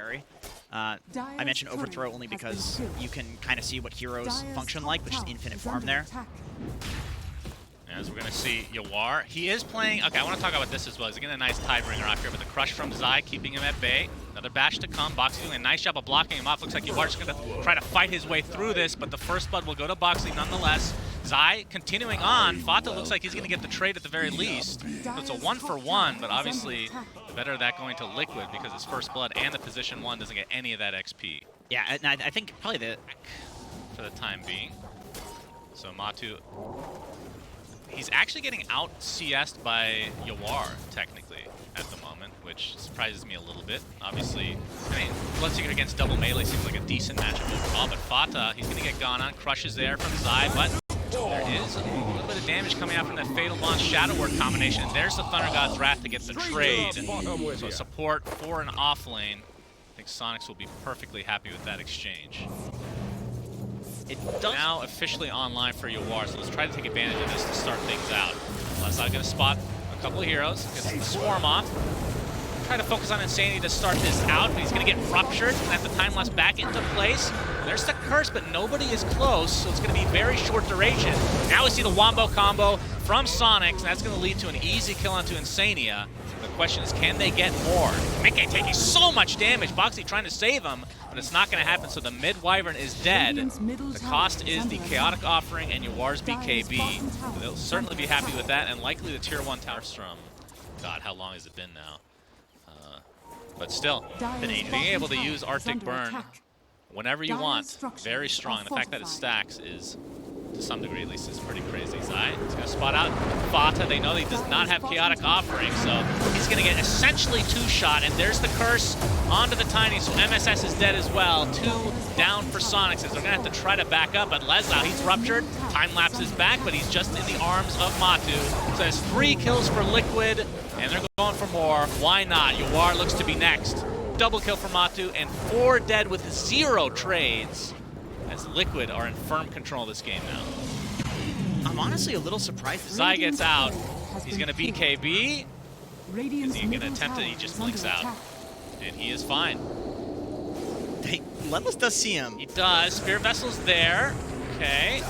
carry. I mentioned overthrow only because you can kind of see what heroes function like, which is infinite farm there. As we're going to see Yawar. He is playing... Okay, I want to talk about this as well. He's getting a nice Tidebringer off here, but the crush from Zai keeping him at bay. Another bash to come. Boxy doing a nice job of blocking him off. Looks like Yawar's going to try to fight his way through this, but the first blood will go to Boxy nonetheless. Zai continuing on. Fata looks like he's going to get the trade at the very least. So it's a 1-for-1, but obviously the better that going to Liquid because his first blood and the position 1 doesn't get any of that XP. Yeah, and I think probably the... For the time being. So Matu... He's actually getting out CS'd by Yawar, technically, at the moment, which surprises me a little bit. Obviously, I mean, Bloodseeker against double melee seems like a decent matchup overall, but Fata, he's going to get gone on. Crushes there from Zai, but there is a little bit of damage coming out from that Fatal Launch Shadow Word combination. There's the Thunder God's Wrath to get the trade. So support for an off lane. I think Soniqs will be perfectly happy with that exchange. It's now officially online for Yawar, so let's try to take advantage of this to start things out. Leslie going to spot a couple of heroes, gets the swarm off. Try to focus on Insanity to start this out, but he's going to get ruptured and have the time lapse back into place. There's the curse, but nobody is close, so it's going to be very short duration. Now we see the Wombo combo from Soniqs, and that's going to lead to an easy kill onto Insania. The question is, can they get more? Mickey taking so much damage. Boxy trying to save him, but it's not going to happen, so the mid-Wyvern is dead. The cost is the Chaotic Offering and Yawar's BKB. So they'll certainly be happy with that, and likely the Tier 1 Tower Strum. God, how long has it been now? But still, being able to use Arctic Burn whenever you want, very strong. The fact that it stacks is, to some degree at least, is pretty crazy. Zai is going to spot out Fata. They know that he does not have Chaotic Offering, so he's going to get essentially 2-shot, and there's the curse onto the Tiny, so MSS is dead as well. 2 down for Soniqs, as they're going to have to try to back up, but Leslau, he's ruptured. Time lapse is back, but he's just in the arms of Matu. So there's 3 kills for Liquid, and they're going for more. Why not? Yawar looks to be next. Double kill for Matu, and 4 dead with 0 trades, as Liquid are in firm control of this game now. I'm honestly a little surprised. Zai gets out. He's going to BKB. Is he going to attempt it? He just blinks out. And he is fine. Hey, Letless does see him. He does. Spirit Vessel's there. Okay.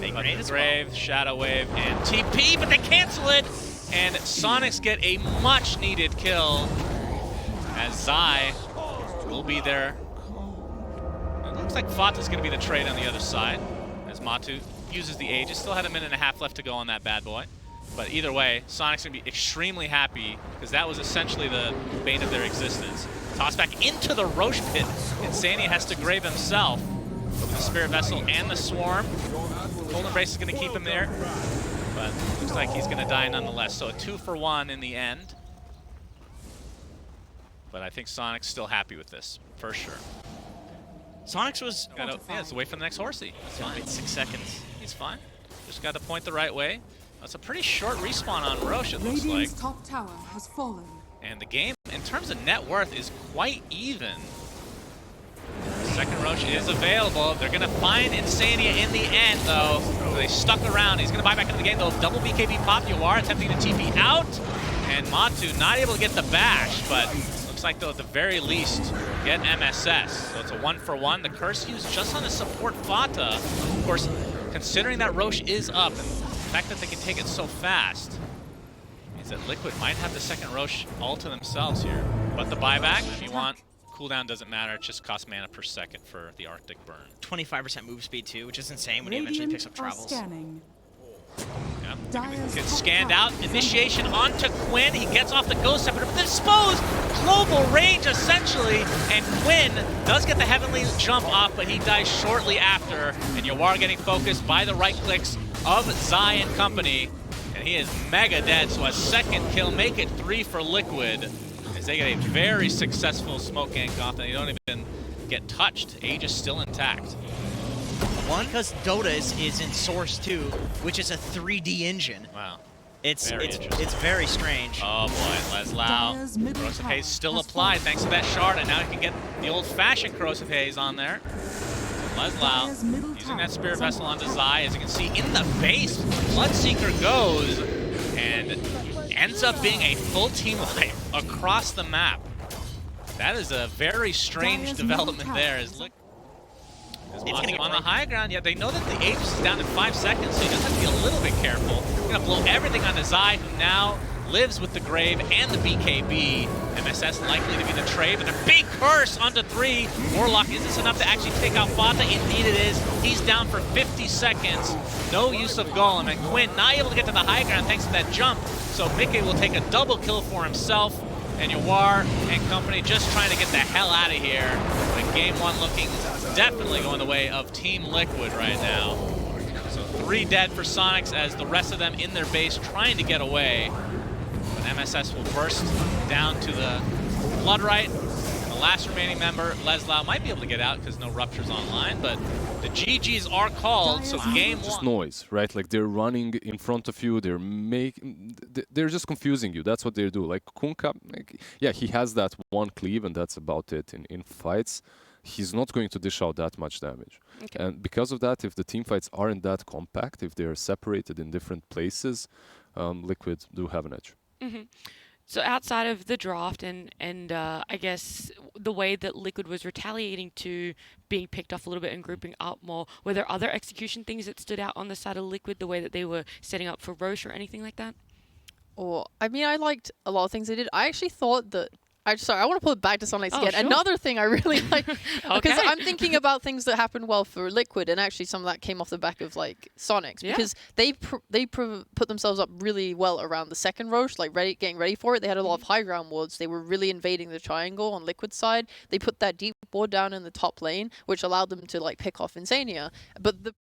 They grenade as well. Grave, Shadow Wave, and TP, but they cancel it. And Soniqs get a much-needed kill, as Zai will be there. It looks like Fata's going to be the trade on the other side, as Matu uses the Aegis. Still had a minute and a half left to go on that bad boy. But either way, Soniqs going to be extremely happy, because that was essentially the bane of their existence. Toss back into the Roche pit. Insania has to grave himself with the Spirit Vessel and the Swarm. Golden Brace is going to keep him there, but looks like he's going to die nonetheless. So a 2-for-1 in the end. But I think Soniqs still happy with this, for sure. Soniqs was... Yeah, let's wait for the next horsey. That's fine. Wait 6 seconds. He's fine. Just got to point the right way. That's a pretty short respawn on Roche, it looks like. Top tower has fallen. And the game, in terms of net worth, is quite even. Second Roche is available. They're going to find Insania in the end, though. So they stuck around. He's going to buy back into the game, though. Double BKB pop. Yawar attempting to TP out. And Matu not able to get the bash, but looks like they'll at the very least get MSS. So it's a 1-for-1. The curse used just on the support Fata. Of course, considering that Roche is up, and the fact that they can take it so fast means that Liquid might have the second Roche all to themselves here. But the buyback, if you want, cooldown doesn't matter. It just costs mana per second for the Arctic Burn. 25% move speed too, which is insane when he eventually picks up travels. Yeah. Gets scanned out. Initiation onto Quinn. He gets off the Ghost Scepter, but disposed. Global range, essentially. And Quinn does get the Heavenly Jump off, but he dies shortly after. And Yawar getting focused by the right clicks of Zai and company. And he is mega dead, so a second kill. Make it 3 for Liquid, as they get a very successful smoke gank off, and they don't even get touched. Aegis still intact. One, because Dota is in Source 2, which is a 3D engine. Wow. It's very strange. Oh boy, Leslau. Corrosive Haze still applied thanks to that shard, and now he can get the old-fashioned Corrosive Haze on there. Leslau using that Spirit Vessel onto Zai. As you can see in the base, Bloodseeker goes and ends up being a full team wipe across the map. That is a very strange development there. Look, Matu on the high ground. Yeah, they know that the Aegis is down in 5 seconds, so you just have to be a little bit careful. You're going to blow everything on the Zai, who now lives with the Grave and the BKB. MSS likely to be the trade, but a big curse onto 3. Warlock, is this enough to actually take out Fata? Indeed it is. He's down for 50 seconds. No use of Golem, and Quinn not able to get to the high ground thanks to that jump. So Mickey will take a double kill for himself, and Yawar and company just trying to get the hell out of here. But game 1 looking definitely going the way of Team Liquid right now. So 3 dead for Soniqs as the rest of them in their base trying to get away. But MSS will burst down to the Bloodright. And the last remaining member, Leslau, might be able to get out because no ruptures online, but the GGs are called, so game 1. Just noise, right? Like they're running in front of you, they're just confusing you. That's what they do. Like Kunkka, like, yeah, he has that one cleave and that's about it in fights. He's not going to dish out that much damage. Okay. And because of that, if the team fights aren't that compact, if they're separated in different places, Liquid do have an edge. Mm-hmm. So outside of the draft and I guess the way that Liquid was retaliating to being picked off a little bit and grouping up more, were there other execution things that stood out on the side of Liquid, the way that they were setting up for Roche or anything like that? Or, I mean, I liked a lot of things they did. I actually thought that sorry, I want to pull it back to Soniqs again. Sure. Another thing I really like, Okay. because I'm thinking about things that happened well for Liquid, and actually some of that came off the back of like Soniqs, because they put themselves up really well around the second Roche, like getting ready for it. They had a lot of high ground wards. They were really invading the triangle on Liquid side. They put that deep ward down in the top lane, which allowed them to like pick off Insania. But the